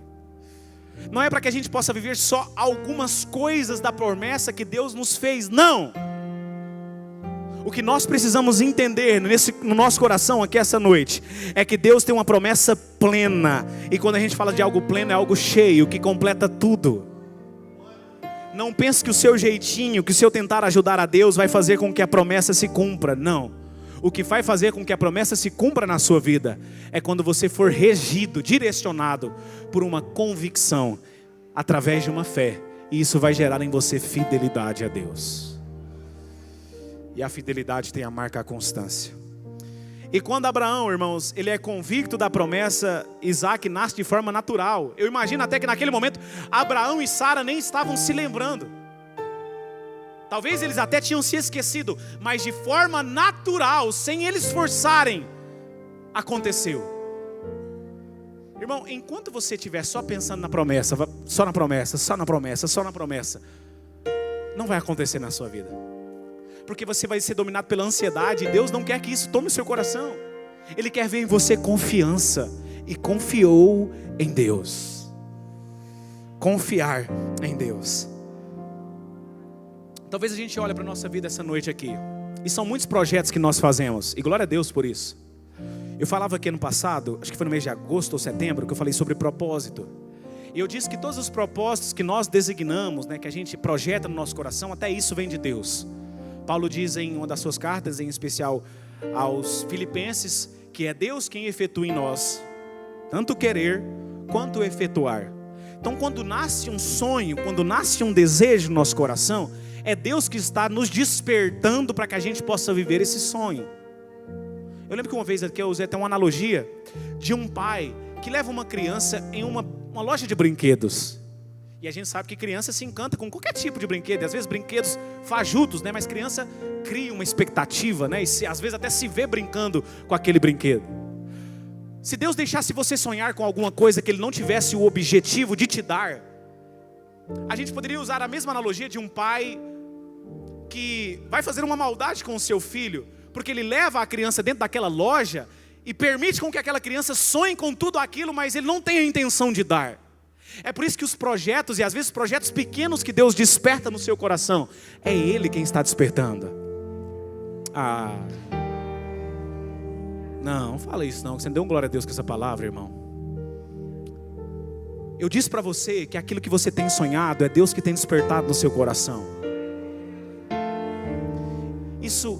Não é para que a gente possa viver só algumas coisas da promessa que Deus nos fez, não. O que nós precisamos entender no nosso coração aqui essa noite é que Deus tem uma promessa plena. E quando a gente fala de algo pleno, é algo cheio, que completa tudo. Não pense que o seu jeitinho, que o seu tentar ajudar a Deus vai fazer com que a promessa se cumpra, não. O que vai fazer com que a promessa se cumpra na sua vida é quando você for regido, direcionado por uma convicção, através de uma fé. E isso vai gerar em você fidelidade a Deus. E a fidelidade tem a marca a constância. E quando Abraão, irmãos, ele é convicto da promessa, Isaac nasce de forma natural. Eu imagino até que naquele momento, Abraão e Sara nem estavam se lembrando. Talvez eles até tinham se esquecido, mas de forma natural, sem eles forçarem, aconteceu. Irmão, enquanto você estiver só pensando na promessa, só na promessa, só na promessa, só na promessa, não vai acontecer na sua vida. Porque você vai ser dominado pela ansiedade, e Deus não quer que isso tome o seu coração. Ele quer ver em você confiança, e confiou em Deus. Confiar em Deus. Talvez a gente olhe para a nossa vida essa noite aqui, e são muitos projetos que nós fazemos, e glória a Deus por isso. Eu falava aqui no passado, acho que foi no mês de agosto ou setembro, que eu falei sobre propósito. E eu disse que todos os propósitos que nós designamos, que a gente projeta no nosso coração, até isso vem de Deus. Paulo diz em uma das suas cartas, em especial aos Filipenses, que é Deus quem efetua em nós, tanto querer quanto efetuar. Então quando nasce um sonho, quando nasce um desejo no nosso coração, é Deus que está nos despertando para que a gente possa viver esse sonho. Eu lembro que uma vez aqui eu usei até uma analogia de um pai que leva uma criança em uma loja de brinquedos. E a gente sabe que criança se encanta com qualquer tipo de brinquedo. E às vezes brinquedos fajutos, mas criança cria uma expectativa, e às vezes até se vê brincando com aquele brinquedo. Se Deus deixasse você sonhar com alguma coisa que Ele não tivesse o objetivo de te dar, a gente poderia usar a mesma analogia de um pai que vai fazer uma maldade com o seu filho, porque ele leva a criança dentro daquela loja e permite com que aquela criança sonhe com tudo aquilo, mas ele não tem a intenção de dar. É por isso que os projetos, e às vezes projetos pequenos que Deus desperta no seu coração, é Ele quem está despertando. Não fala isso não, que você não deu glória a Deus com essa palavra, irmão. Eu disse para você que aquilo que você tem sonhado é Deus que tem despertado no seu coração. Isso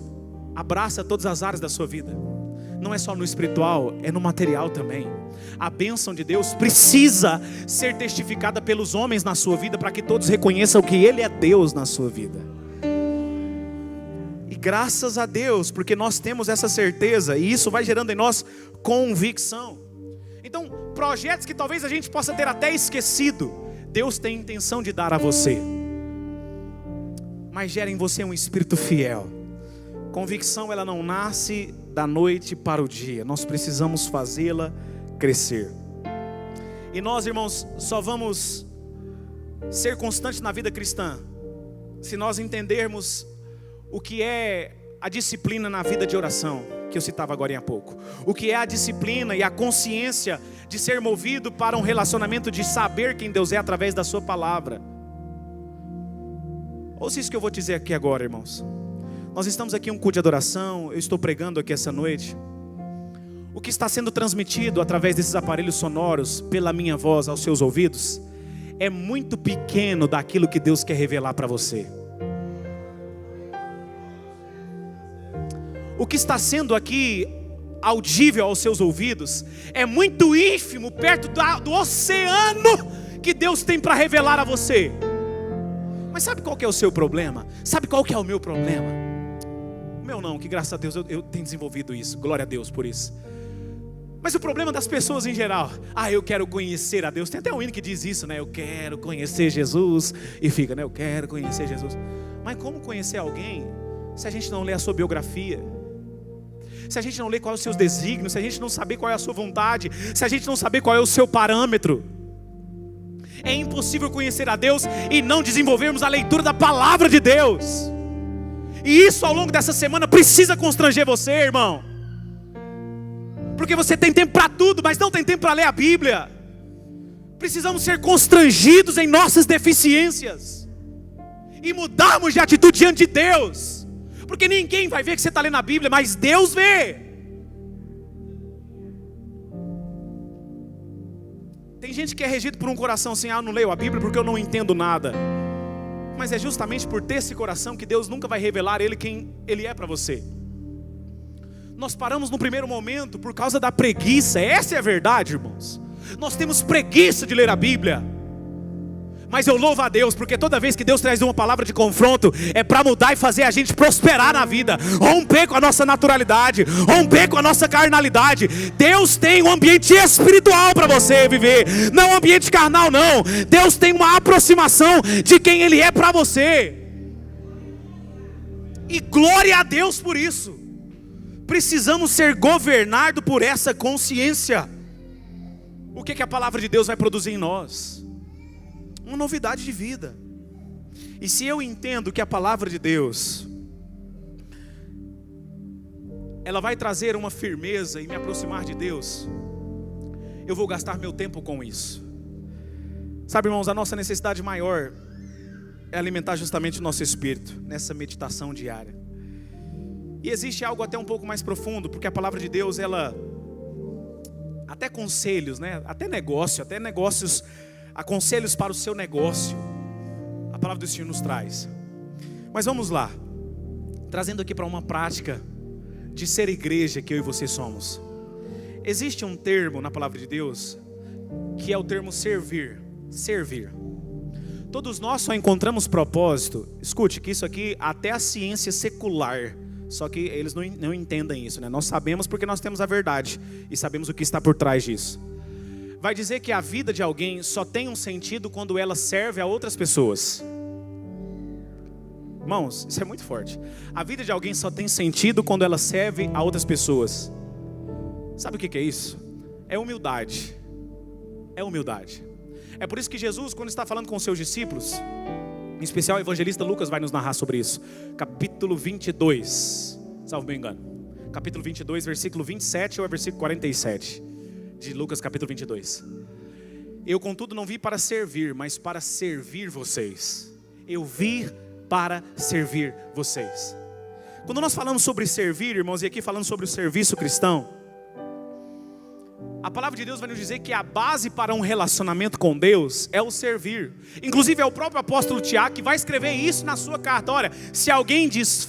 abraça todas as áreas da sua vida. Não é só no espiritual, é no material também. A bênção de Deus precisa ser testificada pelos homens na sua vida, para que todos reconheçam que Ele é Deus na sua vida. E graças a Deus, porque nós temos essa certeza, e isso vai gerando em nós convicção. Então, projetos que talvez a gente possa ter até esquecido, Deus tem intenção de dar a você. Mas gera em você um espírito fiel. Convicção, ela não nasce da noite para o dia. Nós precisamos fazê-la crescer. E nós, irmãos, só vamos ser constantes na vida cristã se nós entendermos o que é a disciplina na vida de oração, que eu citava agora há pouco. O que é a disciplina e a consciência de ser movido para um relacionamento, de saber quem Deus é através da sua palavra. Ouça isso que eu vou dizer aqui agora, irmãos. Nós estamos aqui em um culto de adoração, eu estou pregando aqui essa noite. O que está sendo transmitido através desses aparelhos sonoros, pela minha voz aos seus ouvidos, é muito pequeno daquilo que Deus quer revelar para você. O que está sendo aqui audível aos seus ouvidos é muito ínfimo, perto do oceano que Deus tem para revelar a você. Mas sabe qual que é o seu problema? Sabe qual que é o meu problema? O meu não, que graças a Deus eu tenho desenvolvido isso, glória a Deus por isso. Mas o problema das pessoas em geral, eu quero conhecer a Deus. Tem até um hino que diz isso, eu quero conhecer Jesus. E fica, eu quero conhecer Jesus. Mas como conhecer alguém se a gente não lê a sua biografia, se a gente não lê qual é os seus desígnios, se a gente não saber qual é a sua vontade, se a gente não saber qual é o seu parâmetro. É impossível conhecer a Deus e não desenvolvermos a leitura da palavra de Deus. E isso ao longo dessa semana precisa constranger você, irmão. Porque você tem tempo para tudo, mas não tem tempo para ler a Bíblia. Precisamos ser constrangidos em nossas deficiências e mudarmos de atitude diante de Deus. Porque ninguém vai ver que você está lendo a Bíblia, mas Deus vê. Tem gente que é regido por um coração assim: eu não leio a Bíblia porque eu não entendo nada. Mas é justamente por ter esse coração que Deus nunca vai revelar quem Ele é para você. Nós paramos no primeiro momento por causa da preguiça. Essa é a verdade, irmãos. Nós temos preguiça de ler a Bíblia. Mas eu louvo a Deus, porque toda vez que Deus traz uma palavra de confronto, é para mudar e fazer a gente prosperar na vida, romper com a nossa naturalidade, romper com a nossa carnalidade. Deus tem um ambiente espiritual para você viver, não um ambiente carnal não. Deus tem uma aproximação de quem Ele é para você. E glória a Deus por isso. Precisamos ser governados por essa consciência. O que a palavra de Deus vai produzir em nós? Uma novidade de vida. E se eu entendo que a palavra de Deus, ela vai trazer uma firmeza e me aproximar de Deus, eu vou gastar meu tempo com isso. Sabe, irmãos, a nossa necessidade maior é alimentar justamente o nosso espírito nessa meditação diária. E existe algo até um pouco mais profundo, porque a palavra de Deus, ela, até conselhos, né? Até negócios, conselhos para o seu negócio, a palavra do Senhor nos traz. Mas vamos lá, trazendo aqui para uma prática de ser igreja que eu e você somos. Existe um termo na palavra de Deus, que é o termo servir. Todos nós só encontramos propósito. Escute, que isso aqui até a ciência secular, só que eles não entendem isso, né? Nós sabemos porque nós temos a verdade e sabemos o que está por trás disso. Vai dizer que a vida de alguém só tem um sentido quando ela serve a outras pessoas. Irmãos, isso é muito forte. A vida de alguém só tem sentido quando ela serve a outras pessoas. Sabe o que é isso? É humildade. É humildade. É por isso que Jesus, quando está falando com os seus discípulos, em especial o evangelista Lucas vai nos narrar sobre isso. Capítulo 22, salvo meu engano. Capítulo 22, versículo 27 ou versículo 47. De Lucas capítulo 22. Eu contudo não vim para servir, mas para servir vocês. Eu vim para servir vocês. Quando nós falamos sobre servir, irmãos, e aqui falando sobre o serviço cristão, a palavra de Deus vai nos dizer que a base para um relacionamento com Deus é o servir. Inclusive é o próprio apóstolo Tiago que vai escrever isso na sua carta. Olha, se alguém diz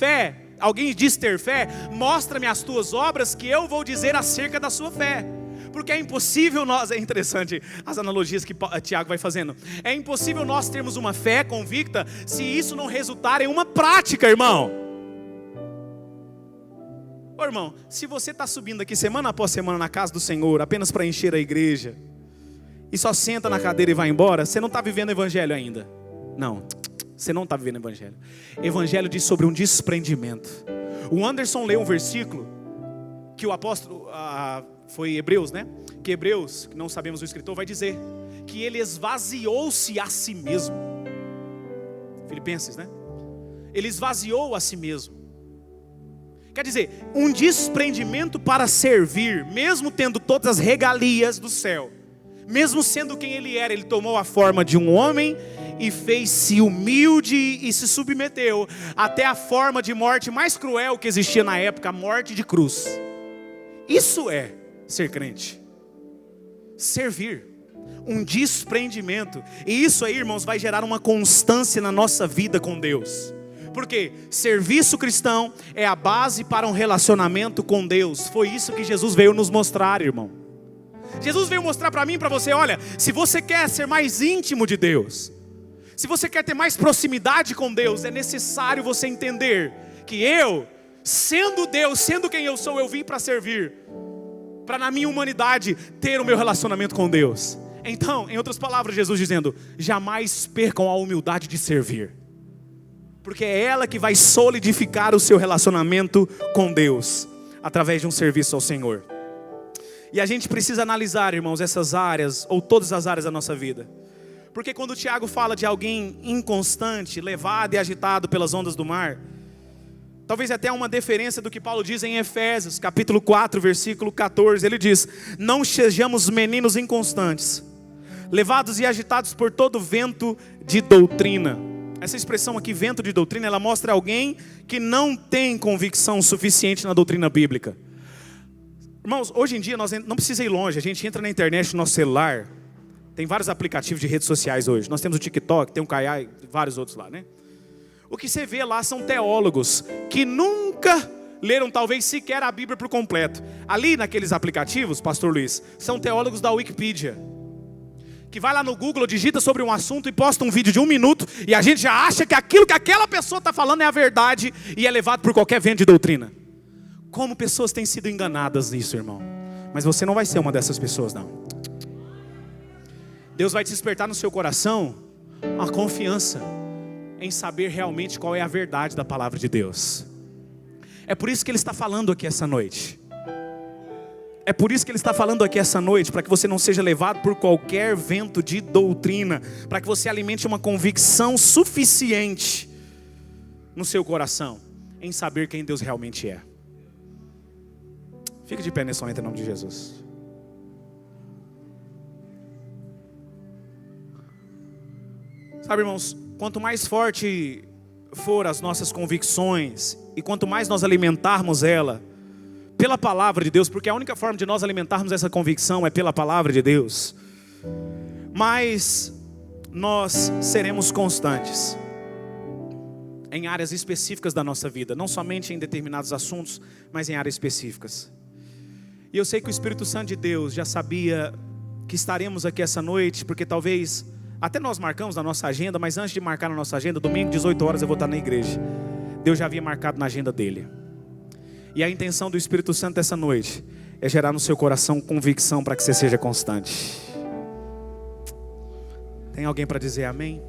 ter fé, mostra-me as tuas obras que eu vou dizer acerca da sua fé. Porque é impossível nós, é interessante as analogias que Tiago vai fazendo. É impossível nós termos uma fé convicta se isso não resultar em uma prática, irmão. Ô irmão, se você está subindo aqui semana após semana na casa do Senhor, apenas para encher a igreja, e só senta na cadeira e vai embora, você não está vivendo o evangelho ainda. Não, você não está vivendo o evangelho. Evangelho diz sobre um desprendimento. O Anderson leu um versículo que o apóstolo... foi Hebreus, né? Que Hebreus, que não sabemos o escritor, vai dizer que ele esvaziou-se a si mesmo. Filipenses, né? Ele esvaziou a si mesmo. Quer dizer, um desprendimento para servir, mesmo tendo todas as regalias do céu, mesmo sendo quem ele era, ele tomou a forma de um homem e fez-se humilde e se submeteu até a forma de morte mais cruel que existia na época, a morte de cruz. Isso é ser crente. Servir. Um desprendimento. E isso aí, irmãos, vai gerar uma constância na nossa vida com Deus. Porque serviço cristão é a base para um relacionamento com Deus. Foi isso que Jesus veio nos mostrar, irmão. Jesus veio mostrar para mim e para você, olha, se você quer ser mais íntimo de Deus, se você quer ter mais proximidade com Deus, é necessário você entender que eu, sendo Deus, sendo quem eu sou, eu vim para servir, para na minha humanidade ter o meu relacionamento com Deus. Então, em outras palavras, Jesus dizendo, jamais percam a humildade de servir. Porque é ela que vai solidificar o seu relacionamento com Deus, através de um serviço ao Senhor. E a gente precisa analisar, irmãos, essas áreas, ou todas as áreas da nossa vida. Porque quando o Tiago fala de alguém inconstante, levado e agitado pelas ondas do mar, talvez até uma deferência do que Paulo diz em Efésios, capítulo 4, versículo 14. Ele diz: não sejamos meninos inconstantes, levados e agitados por todo vento de doutrina. Essa expressão aqui, vento de doutrina, ela mostra alguém que não tem convicção suficiente na doutrina bíblica. Irmãos, hoje em dia nós não precisa ir longe, a gente entra na internet no nosso celular, tem vários aplicativos de redes sociais hoje. Nós temos o TikTok, tem o Kaiai, vários outros lá, né? O que você vê lá são teólogos que nunca leram talvez sequer a Bíblia por completo. Ali naqueles aplicativos, pastor Luiz, são teólogos da Wikipedia, que vai lá no Google, digita sobre um assunto e posta um vídeo de 1 minuto, e a gente já acha que aquilo que aquela pessoa está falando é a verdade, e é levado por qualquer vento de doutrina. Como pessoas têm sido enganadas nisso, irmão. Mas você não vai ser uma dessas pessoas, não. Deus vai despertar no seu coração uma confiança em saber realmente qual é a verdade da palavra de Deus. É por isso que Ele está falando aqui essa noite. É por isso que Ele está falando aqui essa noite, para que você não seja levado por qualquer vento de doutrina, para que você alimente uma convicção suficiente no seu coração, em saber quem Deus realmente é. Fique de pé nesse momento em nome de Jesus. Sabe, irmãos, quanto mais forte for as nossas convicções, e quanto mais nós alimentarmos ela pela palavra de Deus, porque a única forma de nós alimentarmos essa convicção é pela palavra de Deus, mais nós seremos constantes em áreas específicas da nossa vida, não somente em determinados assuntos, mas em áreas específicas. E eu sei que o Espírito Santo de Deus já sabia que estaremos aqui essa noite, porque talvez até nós marcamos na nossa agenda, mas antes de marcar na nossa agenda, domingo 18 horas eu vou estar na igreja. Deus já havia marcado na agenda dele. E a intenção do Espírito Santo essa noite é gerar no seu coração convicção para que você seja constante. Tem alguém para dizer amém?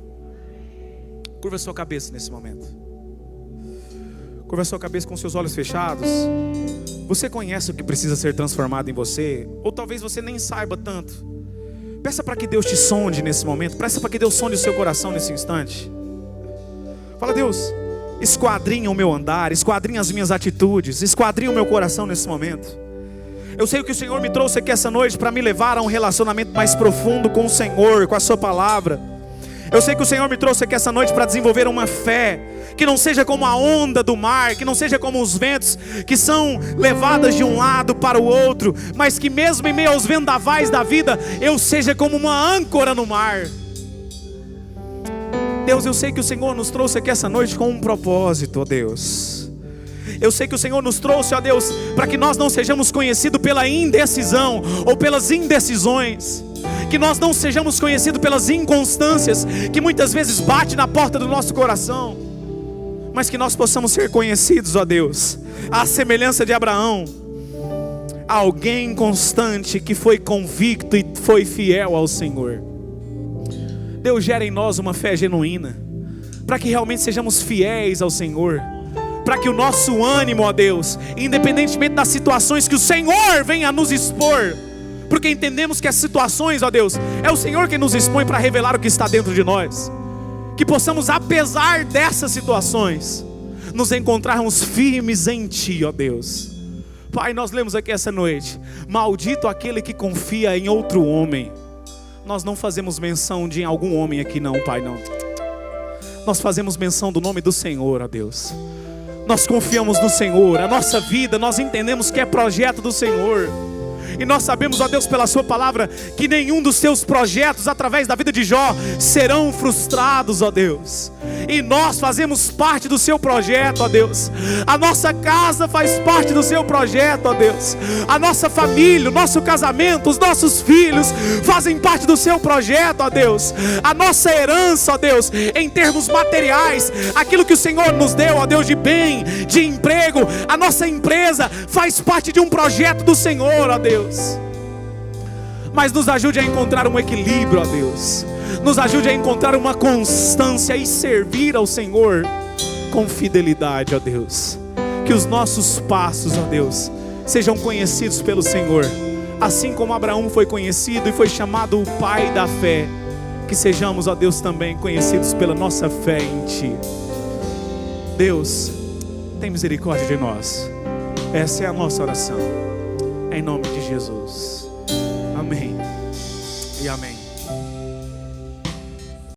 Curva a sua cabeça nesse momento. Curva a sua cabeça com seus olhos fechados. Você conhece o que precisa ser transformado em você? Ou talvez você nem saiba tanto. Peça para que Deus te sonde nesse momento. Peça para que Deus sonde o seu coração nesse instante. Fala: Deus, esquadrinha o meu andar, esquadrinha as minhas atitudes, esquadrinha o meu coração nesse momento. Eu sei que o Senhor me trouxe aqui essa noite para me levar a um relacionamento mais profundo com o Senhor, com a sua palavra. Eu sei que o Senhor me trouxe aqui essa noite para desenvolver uma fé que não seja como a onda do mar, que não seja como os ventos que são levadas de um lado para o outro, mas que mesmo em meio aos vendavais da vida, eu seja como uma âncora no mar. Deus, eu sei que o Senhor nos trouxe aqui essa noite com um propósito, ó Deus. Eu sei que o Senhor nos trouxe, ó Deus, para que nós não sejamos conhecidos pela indecisão ou pelas indecisões, que nós não sejamos conhecidos pelas inconstâncias que muitas vezes bate na porta do nosso coração, mas que nós possamos ser conhecidos, ó Deus, à semelhança de Abraão, alguém constante que foi convicto e foi fiel ao Senhor. Deus, gera em nós uma fé genuína, para que realmente sejamos fiéis ao Senhor, para que o nosso ânimo, ó Deus, independentemente das situações que o Senhor venha a nos expor, porque entendemos que as situações, ó Deus, é o Senhor que nos expõe para revelar o que está dentro de nós, que possamos, apesar dessas situações, nos encontrarmos firmes em Ti, ó Deus. Pai, nós lemos aqui essa noite: maldito aquele que confia em outro homem. Nós não fazemos menção de algum homem aqui não, Pai, não. Nós fazemos menção do nome do Senhor, ó Deus. Nós confiamos no Senhor. A nossa vida, nós entendemos que é projeto do Senhor. E nós sabemos, ó Deus, pela sua palavra, que nenhum dos seus projetos através da vida de Jó serão frustrados, ó Deus. E nós fazemos parte do seu projeto, ó Deus. A nossa casa faz parte do seu projeto, ó Deus. A nossa família, o nosso casamento, os nossos filhos fazem parte do seu projeto, ó Deus. A nossa herança, ó Deus, em termos materiais, aquilo que o Senhor nos deu, ó Deus, de bem, de emprego, a nossa empresa faz parte de um projeto do Senhor, ó Deus. Mas nos ajude a encontrar um equilíbrio, ó Deus. Nos ajude a encontrar uma constância e servir ao Senhor com fidelidade, ó Deus. Que os nossos passos, ó Deus, sejam conhecidos pelo Senhor. Assim como Abraão foi conhecido e foi chamado o pai da fé, que sejamos, ó Deus, também conhecidos pela nossa fé em Ti. Deus, tem misericórdia de nós. Essa é a nossa oração. Em nome de Jesus. Amém e amém.